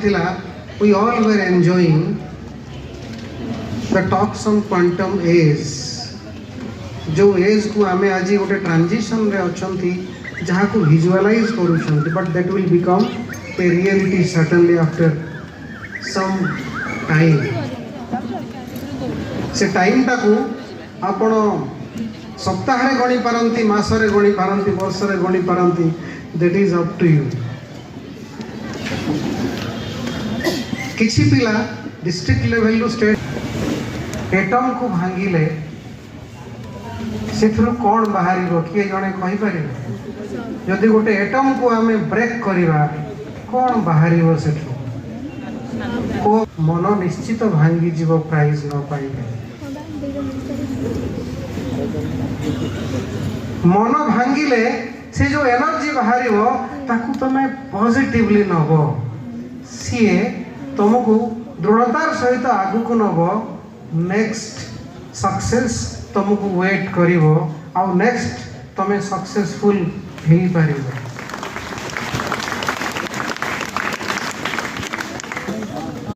थिला we all were enjoying the talks on quantum age जो age को आमे आज गोटे ट्रांजिशन रे अछंती जहाँ को विजुअलाइज करूछंती but that will become a reality certainly after some time से टाइम टाकू आपण सप्ताह रे गणी पारंती मास रे गणी पारंती वर्ष रे गणी पारंती that is up to you किछि पिला डिस्ट्रिक्ट लेवल रो स्टेट एटम को भांगिले से कौन बाहर किए जड़े कहीपर जदि गोटे एटम को आम ब्रेक करवा कौन बाहर से मन निश्चित भांगी जीव प्राइज न पाइबे मन भांगिले से जो एनर्जी बाहर ताकू तुम पॉजिटिवली नब सी तुमको दृढ़तार सहित आगू नब नेक्स्ट सक्सेस तुमको वेट करिवो आउ नेक्स्ट तुम सक्सेसफुल हो पारिबो।